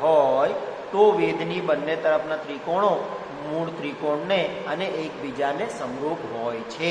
હોય તો વેદની બંને તરફના ત્રિકોણો મૂળ ત્રિકોણને અને એકબીજાને સમરૂપ હોય છે।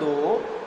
2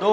2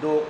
2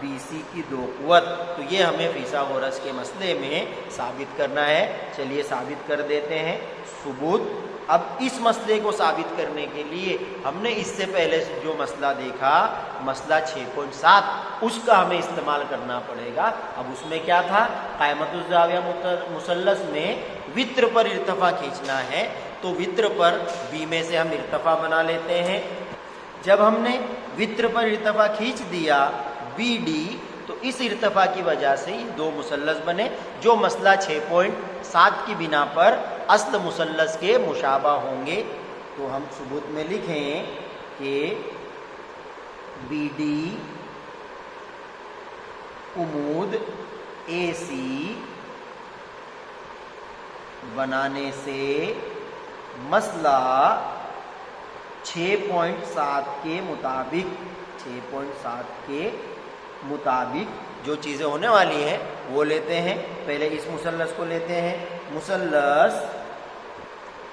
بی سی کی 2 قوت. تو یہ ہمیں فیثاغورس کے مسئلے میں ثابت کرنا ہے. چلیے ثابت کر دیتے ہیں. ثبوت. اب اس مسئلے کو ثابت کرنے کے لیے ہم نے اس سے پہلے جو مسئلہ دیکھا مسئلہ 6.7 اس کا ہمیں استعمال کرنا پڑے گا. اب اس میں کیا تھا؟ قائمۃ الزاویہ مثلث میں وتر پر ارتفاع کھینچنا ہے. تو وتر پر بی میں سے ہم ارتفاع بنا لیتے ہیں. جب ہم نے وتر پر ارتفاع کھینچ دیا بی ڈی تو اس ارتفاع کی وجہ سے یہ 2 مثلث بنے جو مسئلہ 6.7 کی بنا پر اصل مثلث کے مشابہ ہوں گے. تو ہم ثبوت میں لکھیں کہ بی ڈی عمود اے سی بنانے سے مسئلہ 6.7 کے مطابق جو چیزیں ہونے والی ہیں وہ لیتے ہیں. پہلے اس مثلث کو لیتے ہیں. مثلث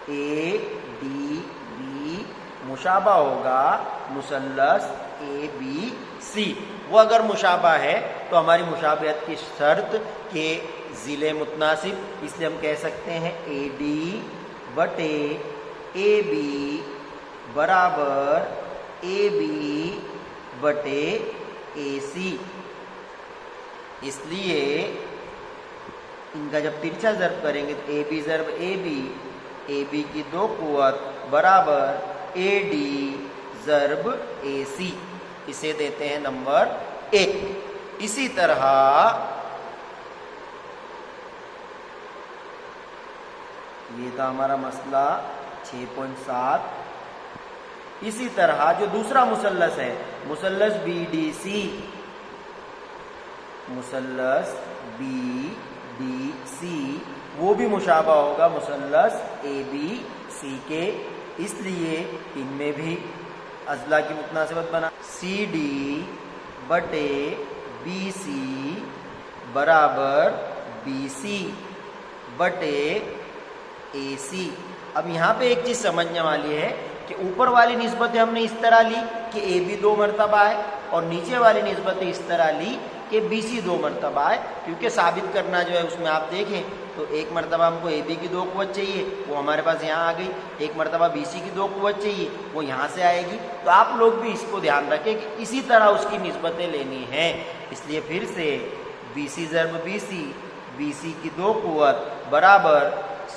اے ڈی بی مشابہ ہوگا مثلث اے بی سی. وہ اگر مشابہ ہے تو ہماری مشابہت کی شرط کہ ضلع متناسب, اس لیے ہم کہہ سکتے ہیں اے ڈی بٹے اے بی برابر اے بی بٹے اے سی. اس لیے ان کا جب ترچھا ضرب کریں گے تو اے بی ضرب اے بی کی 2 قوت برابر اے ڈی ضرب اے سی. اسے دیتے ہیں نمبر 1. اسی طرح یہ تھا ہمارا مسئلہ 6.7. اسی طرح جو دوسرا مثلث ہے مثلث بی ڈی سی, وہ بھی مشابہ ہوگا مثلث اے بی سی کے. اس لیے ان میں بھی اضلاع کی متناسبت بنا سی ڈی بٹے بی سی برابر بی سی بٹے اے سی. اب یہاں پہ ایک چیز سمجھنے والی ہے کہ اوپر والی نسبتیں ہم نے اس طرح لی کہ اے بی 2 مرتبہ ہے اور نیچے والی نسبتیں اس طرح لی کہ بی سی 2 مرتبہ ہے. کیونکہ ثابت کرنا جو ہے اس میں آپ دیکھیں تو ایک مرتبہ ہم کو اے بی کی 2 قوت چاہیے, وہ ہمارے پاس یہاں آ گئی. ایک مرتبہ بی سی کی 2 قوت چاہیے, وہ یہاں سے آئے گی. تو آپ لوگ بھی اس کو دھیان رکھیں کہ اسی طرح اس کی نسبتیں لینی ہیں. اس لیے پھر سے بی سی ضرب بی سی کی 2 قوت برابر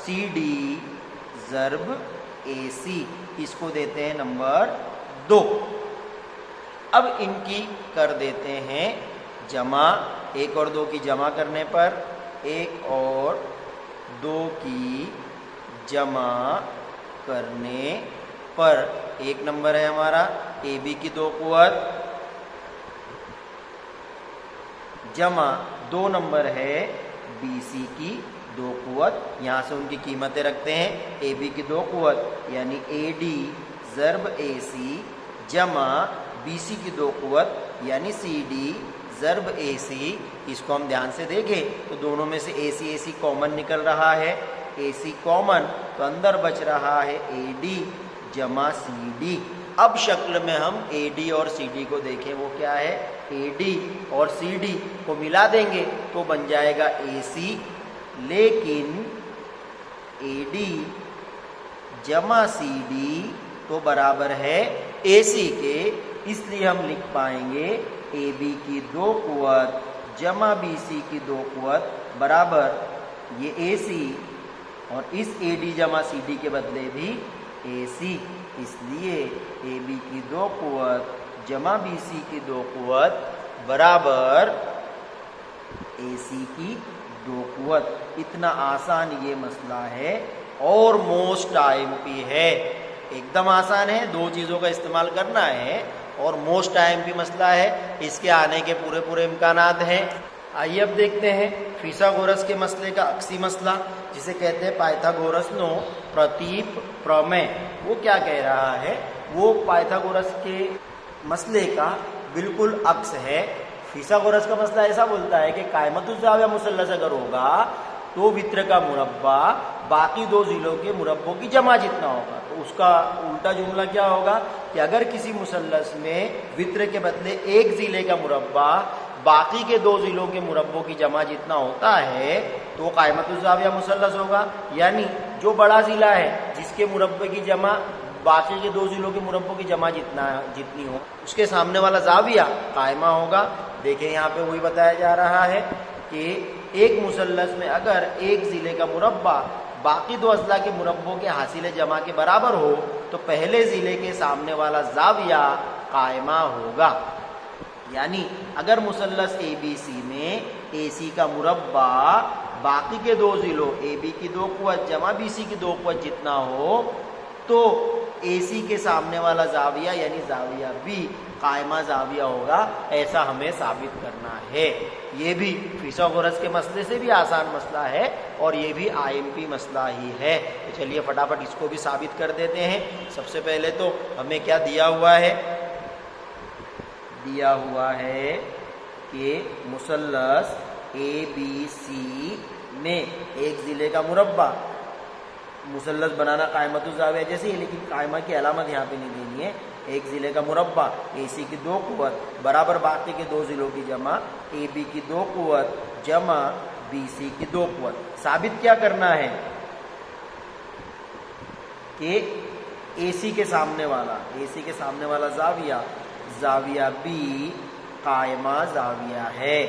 سی ڈی ضرب اے سی. اس کو دیتے ہیں نمبر 2. اب ان کی کر دیتے ہیں جمع. 1 اور 2 کی جمع کرنے پر 1 اور 2 کی جمع کرنے پر 1 نمبر ہے ہمارا اے بی کی 2 قوت جمع 2 نمبر ہے بی سی کی 2 قوت. یہاں سے ان کی قیمتیں رکھتے ہیں. اے بی کی 2 قوت یعنی اے ڈی ضرب اے سی جمع بی سی کی 2 قوت یعنی سی ڈی ضرب اے سی. اس کو ہم دھیان سے دیکھیں تو دونوں میں سے اے سی کامن نکل رہا ہے. اے سی کامن تو اندر بچ رہا ہے اے ڈی جمع سی ڈی. اب شکل میں ہم اے ڈی اور سی ڈی کو دیکھیں وہ کیا ہے. اے ڈی اور سی ڈی کو ملا دیں گے تو بن جائے گا اے سی. لیکن اے ڈی جمع سی ڈی تو برابر ہے اے سی کے. اس لیے ہم لکھ پائیں گے اے بی کی 2 قوت جمع بی سی کی 2 قوت برابر یہ اے سی اور اس اے ڈی جمع سی ڈی کے بدلے بھی اے سی. اس لیے اے بی کی 2 قوت جمع بی سی کی 2 قوت برابر اے سی کی 2 قوت. اتنا آسان یہ مسئلہ ہے اور موسٹ آئی ایم پی ہے. ایک دم آسان ہے, 2 چیزوں کا استعمال کرنا ہے اور موسٹ آئی ایم پی مسئلہ ہے. اس کے آنے کے پورے امکانات ہیں. آئیے اب دیکھتے ہیں فیثاغورس کے مسئلے کا عکسی مسئلہ جسے کہتے ہیں پائتھاگورسنو پرتیپ پرمے. وہ کیا کہہ رہا ہے, وہ پائتھاگورس کے مسئلے کا بالکل عکس ہے. فیثاغورس کا مسئلہ ایسا بولتا ہے کہ قائمۃ الزاویہ مثلث اگر ہوگا تو وتر کا مربع باقی 2 ضلعوں کے مربعوں کی جمع جتنا ہوگا. تو اس کا الٹا جملہ کیا ہوگا کہ اگر کسی مثلث میں وتر کے بدلے ایک ضلع کا مربع باقی کے دو ضلعوں کے مربوں کی جمع جتنا ہوتا ہے تو قائمۃ الزاویہ مثلث ہوگا. یعنی جو بڑا ضلع ہے جس کے مربع کی جمع باقی کے دو ضلعوں کے مربوں کی جمع جتنی ہو اس کے سامنے والا زاویہ قائمہ ہوگا. دیکھیں یہاں پہ وہی بتایا جا رہا ہے کہ ایک مثلث میں اگر ایک ضلع کا مربع باقی دو اضلاع کے مربوں کے حاصل جمع کے برابر ہو تو پہلے ضلع کے سامنے والا زاویہ قائمہ ہوگا. یعنی اگر مثلث اے بی سی میں اے سی کا مربع باقی کے دو ضلعوں اے بی کی 2 قوت جمع بی سی کی 2 قوت جتنا ہو تو اے سی کے سامنے والا زاویہ یعنی زاویہ بی قائمہ زاویہ ہوگا. ایسا ہمیں ثابت کرنا ہے. یہ بھی فیثاغورس کے مسئلے سے بھی آسان مسئلہ ہے اور یہ بھی IMP مسئلہ ہی ہے. تو چلیے فٹافٹ اس کو بھی ثابت کر دیتے ہیں. سب سے پہلے تو ہمیں کیا دیا ہوا ہے؟ دیا ہوا ہے کہ مثلث اے بی سی میں ایک ضلع کا مربع مثلث بنانا قائمۃ الزاویہ جیسے ہی، لیکن قائمہ کی علامت یہاں پہ نہیں دینی ہے. ایک ضلع کا مربع اے سی کی 2 قوت برابر باقی کے دو ضلعوں کی جمع اے بی کی 2 قوت جمع بی سی کی 2 قوت. ثابت کیا کرنا ہے کہ اے سی کے سامنے والا زاویہ بی قائمہ زاویہ ہے.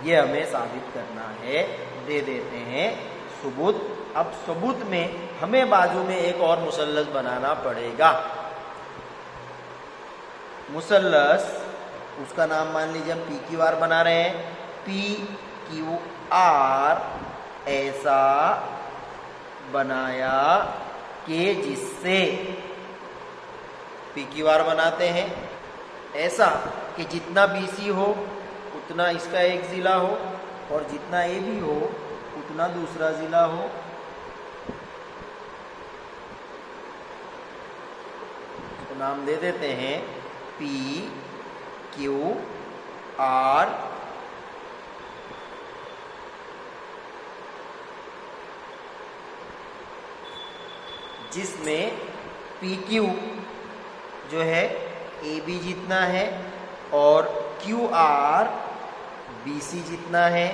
یہ ہمیں ثابت کرنا ہے. دے دیتے ہیں ثبوت. اب ثبوت میں ہمیں بازو میں ایک اور مثلث بنانا پڑے گا. مثلث اس کا نام مان لیجیے ہم پی کیو آر بنا رہے ہیں. پی کیو آر ایسا بنایا کہ جس سے پی کیو آر بناتے ہیں ایسا کہ جتنا بی سی ہو اتنا اس کا ایک ضلع ہو اور جتنا اے بی ہو اتنا دوسرا ضلع ہو. اس کو نام دے دیتے ہیں پی کیو آر. جس میں پی کیو جو ہے اے بی جتنا ہے اور کیو آر بی سی جتنا ہے،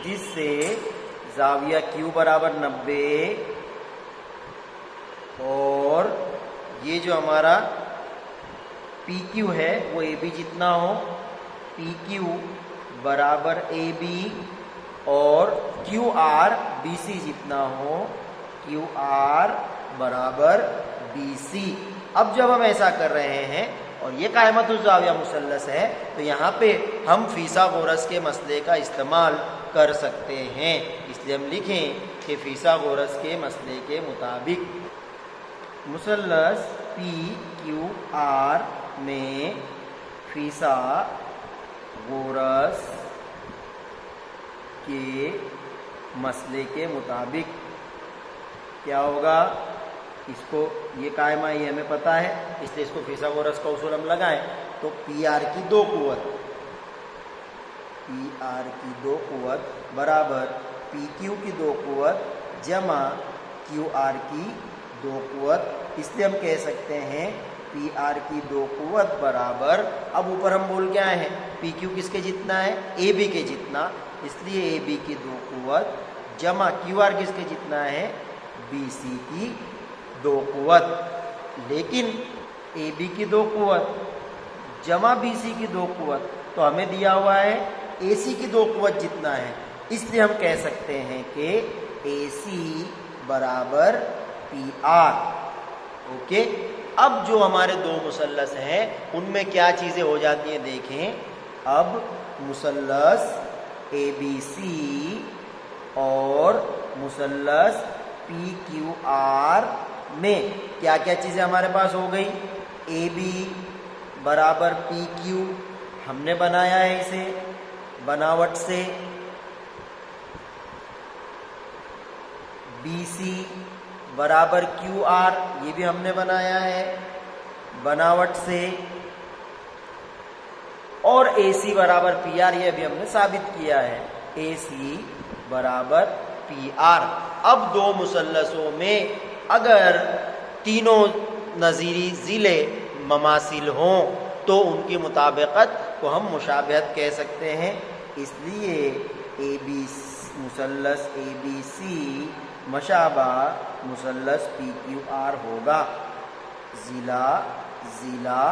جس سے زاویہ کیو برابر 90 اور یہ جو ہمارا پی کیو ہے وہ اے بی جتنا ہو. پی کیو برابر اے بی اور کیو آر بی سی جتنا ہو. کیو آر برابر بی سی. اب جب ہم ایسا کر رہے ہیں اور یہ قائمۃ الزاویہ مثلث ہے تو یہاں پہ ہم فیثاغورس کے مسئلے کا استعمال کر سکتے ہیں. اس لیے ہم لکھیں کہ فیثاغورس کے مسئلے کے مطابق مثلث پی کیو آر میں فیثاغورس کے مسئلے کے مطابق کیا ہوگا؟ اس کو یہ قائمہ یہ ہمیں پتہ ہے اس لیے اس کو فیثاغورس کا اصول ہم لگائیں تو پی آر کی 2 قوت برابر پی کیو کی 2 قوت جمع کیو آر کی 2 قوت. اس لیے ہم کہہ سکتے ہیں پی آر کی 2 قوت برابر، اب اوپر ہم بول کے آئے ہیں پی کیو کس کے جتنا ہے؟ اے بی کے جتنا. اس لیے اے بی کی 2 قوت جمع کیو آر کس کے جتنا ہے؟ بی سی کی 2 قوت. لیکن اے بی کی 2 قوت جمع بی سی کی 2 قوت تو ہمیں دیا ہوا ہے اے سی کی 2 قوت جتنا ہے. اس لیے ہم کہہ سکتے ہیں کہ اے سی برابر پی آر. اوکے. اب جو ہمارے 2 مثلث ہیں ان میں کیا چیزیں ہو جاتی ہیں دیکھیں. اب مثلث اے بی سی اور مثلث پی کیو آر میں کیا کیا چیزیں ہمارے پاس ہو گئی؟ اے بی برابر پی کیو ہم نے بنایا ہے اسے بناوٹ سے. بی سی برابر کیو آر یہ بھی ہم نے بنایا ہے بناوٹ سے. اور اے سی برابر پی آر یہ بھی ہم نے ثابت کیا ہے. اے سی برابر پی آر. اب 2 مثلثوں میں اگر تینوں نظیری ضلع مماثل ہوں تو ان کی مطابقت کو ہم مشابہت کہہ سکتے ہیں. اس لیے اے بی مثلث اے بی سی مشابہ مثلث پی کیو آر ہوگا ضلع ضلع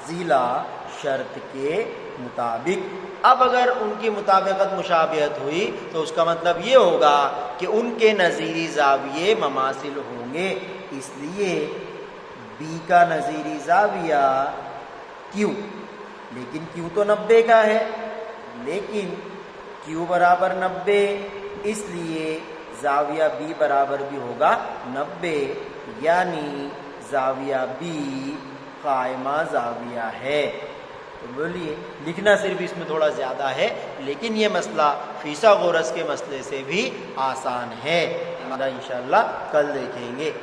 ضلع شرط کے مطابق. اب اگر ان کی مطابقت مشابہت ہوئی تو اس کا مطلب یہ ہوگا کہ ان کے نظیری زاویے مماثل ہوں گے. اس لیے بی کا نظیری زاویہ کیو، لیکن کیو تو 90 کا ہے، لیکن کیو برابر 90، اس لیے زاویہ بی برابر بھی ہوگا 90، یعنی زاویہ بی قائمہ زاویہ ہے. تو بولیے لکھنا صرف اس میں تھوڑا زیادہ ہے، لیکن یہ مسئلہ فیثاغورس کے مسئلے سے بھی آسان ہے. ہمارا انشاءاللہ کل دیکھیں گے.